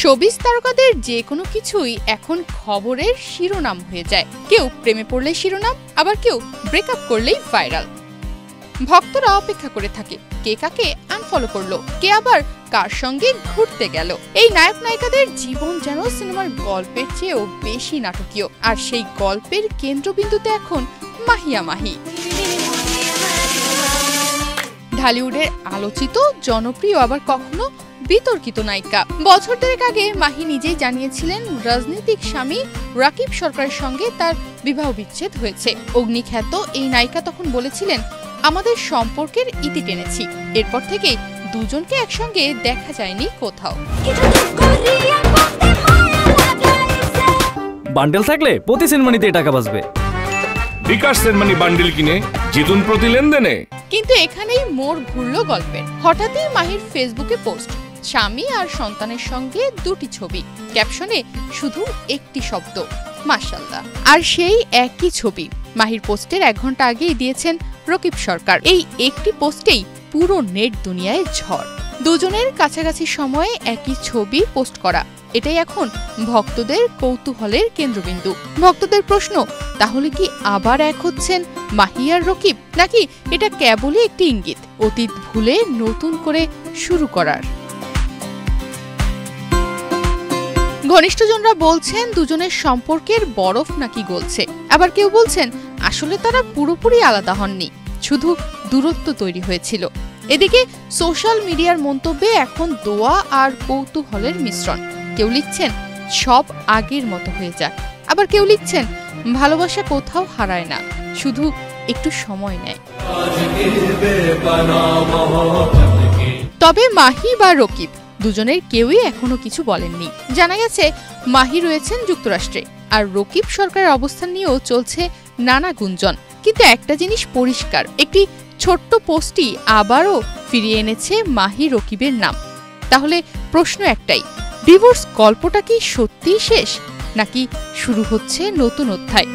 Showbiz তারকাদের যে কোনো কিছুই এখন খবরের শিরোনাম হয়ে যায়। কেউ প্রেমে পড়লে শিরোনাম, আবার কেউ ব্রেকআপ করলেই ভাইরাল। ভক্তরা অপেক্ষা করে থাকে কে কাকে আনফলো করলো, কে আবার কার সঙ্গে ঘুরতে গেল। এই নায়ক নায়িকাদের জীবন যেন সিনেমার গল্পের চেয়েও বেশি নাটকীয়, আর সেই গল্পের কেন্দ্রবিন্দুতে এখন মাহিয়া মাহি। ঢালিউডের আলোচিত, জনপ্রিয়, আবার কখনো বিতর্কিত নায়িকা। বছর দেড়েক আগে মাহি নিজেই জানিয়েছিলেন রাজনৈতিক স্বামী রাকিব সরকারের সঙ্গে তার বিবাহ বিচ্ছেদ হয়েছে। অগ্নিখ্যাত এই নায়িকা তখন বলেছিলেন, আমাদের সম্পর্কের ইতি টেনেছি, এরপর থেকেই দুজনকে একসঙ্গে দেখা যায়নি কোথাও। বান্ডেল থাকলে প্রতি সেনমানিতে টাকা বাঁচবে। বিকাশ সেনমানি বান্ডেল কিনে জিতুন প্রতি লেনদেনে। কিন্তু এখানেই মোড় ঘুরল গল্পের। হঠাৎই মাহির ফেসবুকে পোস্ট, স্বামী আর সন্তানের সঙ্গে দুটি ছবি, ক্যাপশনে শুধু একটি শব্দ, মাশাআল্লাহ। আর সেই একই ছবি মাহির পোস্টের 1 ঘন্টা আগেই দিয়েছেন রকিব সরকার। এই একটি পোস্টেই পুরো নেট দুনিয়ায় ঝড়। দুজনের কাছাকাছি সময়ে একই ছবি পোস্ট করা, এটাই এখন ভক্তদের কৌতূহলের কেন্দ্রবিন্দু। ভক্তদের প্রশ্ন, তাহলে কি আবার এক হচ্ছেন মাহি আর রকিব, নাকি এটা কেবলই একটি ইঙ্গিত অতীত ভুলে নতুন করে শুরু করার? ঘনিষ্ঠজনরা বলছেন দুজনের সম্পর্কের বরফ নাকি গলছে, আবার কেউ বলছেন আসলে তারা পুরোপুরি আলাদা হননি, শুধু দূরত্ব তৈরি হয়েছিল। এদিকে সোশ্যাল মিডিয়ার মন্তব্যে এখন দোয়া আর কৌতূহলের মিশ্রণ। কেউ লিখছেন সব আগের মতো হয়ে যাক, আবার কেউ লিখছেন ভালোবাসা কোথাও হারায় না, শুধু একটু সময় নেয়। তবে মাহি বা রকিব দুজনের কেউই এখনো কিছু বলেননি। জানা গেছে মাহি রয়েছেন যুক্তরাষ্ট্রে, আর রকিব সরকারের অবস্থান নিয়েও চলছে নানা গুঞ্জন। কিন্তু একটা জিনিস পরিষ্কার, একটি ছোট্ট পোস্টই আবারও ফিরিয়ে এনেছে মাহি রকিবের নাম। তাহলে প্রশ্ন একটাই, ডিভোর্স গল্পটা কি সত্যিই শেষ, নাকি শুরু হচ্ছে নতুন অধ্যায়?